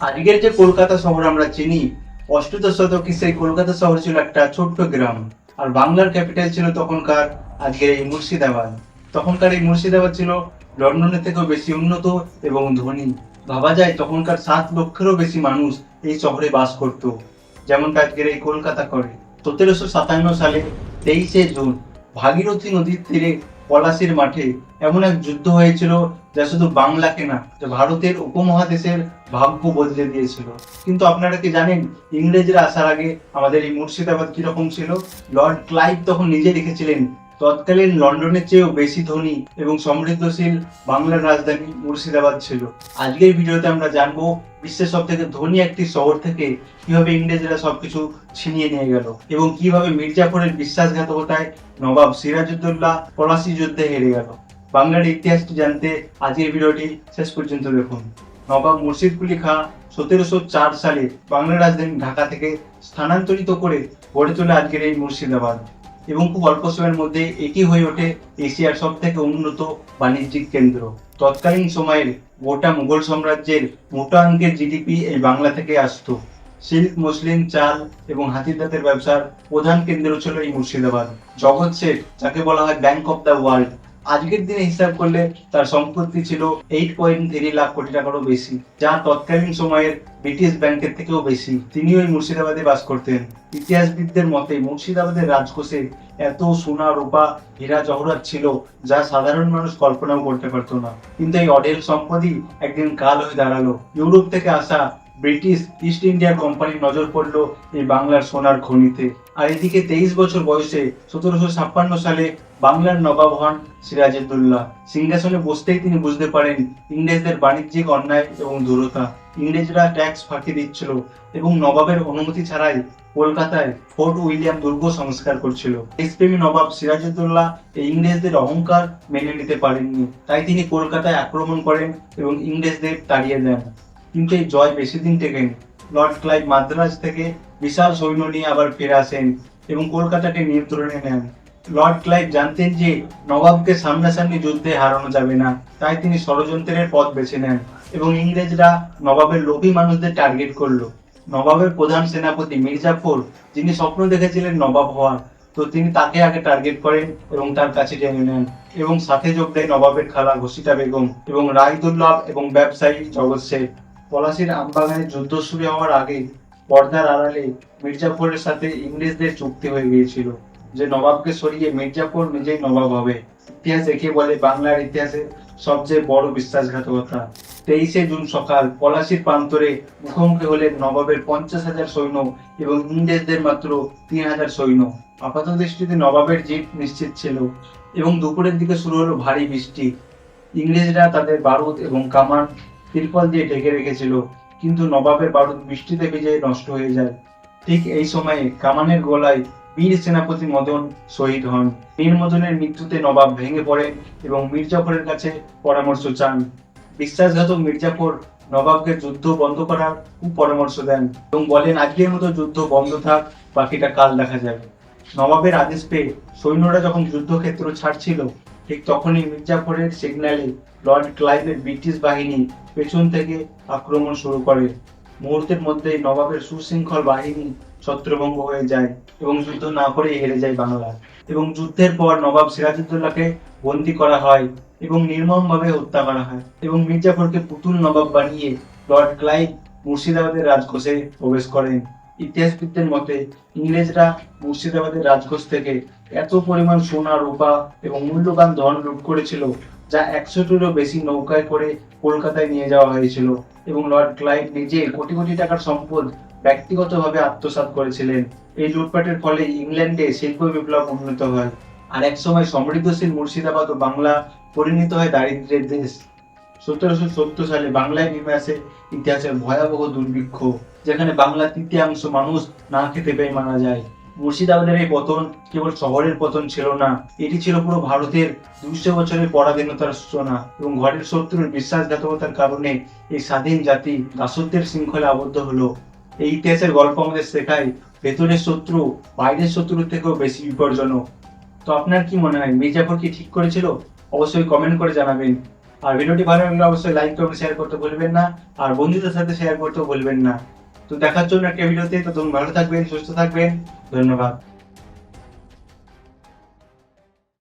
আজকের যে কলকাতা শহর আমরা চিনি, অষ্টাদশ শতকে সেই কলকাতা শহর ছিল একটা ছোট্ট গ্রাম। আর বাংলার ক্যাপিটাল ছিল তখনকার আজকের এই মুর্শিদাবাদ। তখনকার এই মুর্শিদাবাদ ছিল লন্ডনের থেকেও বেশি উন্নত এবং ধনী। ভাবা যায় তখনকার 7 লক্ষেরও বেশি মানুষ এই শহরে বাস করত, যেমনটা আজকের এই কলকাতা করে। 1757 সালে 23শে জুন ভাগীরথী নদীর তীরে পলাশীর মাঠে এমন এক যুদ্ধ হয়েছিল যা শুধু বাংলাকে না, যা ভারতের উপমহাদেশের ভাগ্য বদলে দিয়েছিল। কিন্তু আপনারা কি জানেন ইংরেজরা আসার আগে আমাদের এই মুর্শিদাবাদ কিরকম ছিল? লর্ড ক্লাইভ তখন নিজে লিখেছিলেন তৎকালীন লন্ডনের চেয়েও বেশি ধনী এবং সমৃদ্ধশীল বাংলার রাজধানী মুর্শিদাবাদ ছিল। আজকের ভিডিওতে আমরা জানবো বিশ্বের সব থেকে ধনী একটি শহর থেকে কিভাবে ইংরেজরা সবকিছু ছিনিয়ে নিয়ে গেল এবং কিভাবে মির্জাফরের বিশ্বাসঘাতকতায় নবাব সিরাজউদ্দৌলা পলাশী যুদ্ধে হেরে গেল। বাংলার ইতিহাসটি জানতে আজকের ভিডিওটি শেষ পর্যন্ত দেখুন। নবাব মুর্শিদ কুলি খাঁ 1704 সালে বাংলার রাজধানী ঢাকা থেকে স্থানান্তরিত করে গড়ে তোলে আজকের এই মুর্শিদাবাদ, এবং খুব অল্প সময়ের মধ্যে এটি হয়ে ওঠে এশিয়ার সব থেকে উন্নত বাণিজ্যিক কেন্দ্র। তৎকালীন সময়ের গোটা মুঘল সাম্রাজ্যের মোটা অঙ্কের জিডিপি এই বাংলা থেকে আসতো। সিল্ক, মসলিন, চাল এবং হাতির দাঁতের ব্যবসার প্রধান কেন্দ্র ছিল এই মুর্শিদাবাদ। জগৎ শেঠ, যাকে বলা হয় ব্যাংক অফ দ্য ওয়ার্ল্ড, আজকের দিনে হিসাব করলে তার সম্পত্তি ছিল 8.3 লাখ কোটি টাকারও বেশি, যা তৎকালীন সময়ের ব্রিটিশ ব্যাংকের থেকেও বেশি। তিনি ওই মুর্শিদাবাদে বাস করতেন। ইতিহাসবিদদের মতে মুর্শিদাবাদের রাজকোষে এত সোনা, রূপা, হীরা জহরত ছিল যা সাধারণ মানুষ কল্পনাও করতে পারতো না। কিন্তু এই অঢেল সম্পদই একদিন কাল হয়ে দাঁড়ালো। ইউরোপ থেকে আসা ব্রিটিশ ইস্ট ইন্ডিয়া কোম্পানির নজর পড়লো এই বাংলার সোনার খনিতে। আর এদিকে 23 বছর বয়সে 1756 সালে বাংলার নবাব হন সিরাজউদ্দৌলা। সিংহাসনে বসতেই তিনি বুঝতে পারেন ইংরেজদের বাণিজ্যিক অন্যায় এবং দূরতা। ইংরেজরা ট্যাক্স ফাঁকি দিচ্ছিল এবং নবাবের অনুমতি ছাড়াই কলকাতায় ফোর্ট উইলিয়াম দুর্গ সংস্কার করছিল। দেশপ্রেমী নবাব সিরাজউদ্দৌলা এই ইংরেজদের অহংকার মেনে নিতে পারেননি, তাই তিনি কলকাতায় আক্রমণ করেন এবং ইংরেজদের তাড়িয়ে দেন। কিন্তু এই জয় বেশি দিন টেকেনি। লর্ড ক্লাইভ মাদ্রাজ থেকে বিশাল সৈন্য নিয়ে আবার ফিরে আসেন এবং কলকাতাকে নিয়ন্ত্রণে নেন। লর্ড ক্লাইভ জানতেন যে নবাবকে সামনাসামনি যুদ্ধে হারানো যাবে না, তাই তিনি ষড়যন্ত্রের পথ বেছে নেন এবং ইংরেজরা নবাবের লোভী মানুষদের টার্গেট করলো। নবাবের প্রধান সেনাপতি মির্জাফর, যিনি স্বপ্ন দেখেছিলেন নবাব হওয়ার, তো তিনি তাকে আগে টার্গেট করেন এবং তার কাছে টেনে নেন এবং সাথে যোগ দেয় নবাবের খালা ঘোষিতা বেগম এবং রায়দুল্লাভ এবং ব্যবসায়ী জগৎ শেঠ। পলাশীর আমবাগানে যুদ্ধ শুরু হওয়ার আগে পর্দার আড়ালে মির্জাফরের সাথে ইংরেজদের চুক্তি হয়ে গিয়েছিল যে নবাবকে সরিয়ে মির্জাফর নিজেই নবাব হবে। ইতিহাস একে বলে বাংলার ইতিহাসে সবচেয়ে বড় বিশ্বাসঘাতকতা। 23শে জুন সকাল পলাশীর প্রান্তরে মুখোমুখি হলেন নবাবের 50,000 সৈন্য এবং ইংরেজদের মাত্র 3,000 সৈন্য। আপাত দৃষ্টিতে নবাবের জিত নিশ্চিত ছিল এবং দুপুরের দিকে শুরু হলো ভারী বৃষ্টি। ইংরেজরা তাদের বারুদ এবং কামান তিরপল দিয়ে ঢেকে রেখেছিল, কিন্তু নবাবের বারুদ বৃষ্টিতে ভিজে নষ্ট হয়ে যায়। ঠিক এই সময়ে কামানের গোলায় বীর সেনাপতি মদন শহীদ হন। মীর মদনের মৃত্যুতে নবাব ভেঙে পড়েন এবং মির্জাফরের কাছে পরামর্শ চান। বিশ্বাসঘাতক মির্জাফর নবাবকে যুদ্ধ বন্ধ করার পরামর্শ দেন এবং বলেন আজকের মতো যুদ্ধ বন্ধ থাক, বাকিটা কাল দেখা যাবে। নবাবের আদেশ পেয়ে সৈন্যরা যখন যুদ্ধক্ষেত্র ছাড়ছিল, ঠিক তখনই মির্জাফরের সিগন্যালে লর্ড ক্লাইভের ব্রিটিশ বাহিনী পেছন থেকে আক্রমণ শুরু করে। মুহূর্তের মধ্যেই নবাবের সুশৃঙ্খল বাহিনী ছত্রভঙ্গ হয়ে যায় এবং যুদ্ধ না করে হেরে যায় বাংলা। এবং যুদ্ধের পর নবাব সিরাজউদ্দৌলাকে বন্দী করা হয় এবং নির্মমভাবে হত্যা করা হয় এবং মির্জাফরকে পুতুল নবাব বানিয়ে লর্ড ক্লাইভ মুর্শিদাবাদের রাজকোষে প্রবেশ করেন। ইতিহাসবিদদের মতে ইংরেজরা মুর্শিদাবাদের রাজকোষ থেকে এত পরিমাণ সোনা, রূপা এবং মূল্যবান ধন লুট করেছিল যা 100টিরও বেশি নৌকায় করে কলকাতায় নিয়ে যাওয়া হয়েছিল এবং লর্ড ক্লাইভ নিজে কোটি কোটি টাকার সম্পদ ব্যক্তিগতভাবে আত্মসাৎ করেছিলেন। এই লুটপাটের ফলে ইংল্যান্ডে শিল্প বিপ্লব উন্নত হয়, আর একসময় সমৃদ্ধশীল মুর্শিদাবাদ ও বাংলা পরিণত হয় দারিদ্র্যের দেশ। 1770 সালে বাংলায় নেমে আসে ইতিহাসের ভয়াবহ দুর্ভিক্ষ, যেখানে বাংলার তৃতীয়াংশ মানুষ না খেতে পেয়ে মারা যায়। মুর্শিদাবাদের এই পতন কেবল শহরের পতন ছিল না, এটি ছিল পুরো ভারতের 200 বছরের পরাধীনতার সূচনা এবং ঘরের শত্রুর বিশ্বাসঘাতকতার কারণে এই স্বাধীন জাতি দাসত্বের শৃঙ্খলে আবদ্ধ হলো। এই ইতিহাসের গল্প আমাদের শেখায় ভেতরের শত্রু বাইরের শত্রুর থেকেও বেশি বিপজ্জনক। তো আপনার কি মনে হয় মির্জাফর কি ঠিক করেছিল? অবশ্যই কমেন্ট করে জানাবেন। আর ভিডিওটি ভালো লাগলে অবশ্যই লাইক করবেন, শেয়ার করতে ভুলবেন না, আর বন্ধুদের সাথে শেয়ার করতেও ভুলবেন না। তো দেখার জন্য একটা ভিডিওতে, তো তুমি ভালো থাকবেন, সুস্থ থাকবেন, ধন্যবাদ।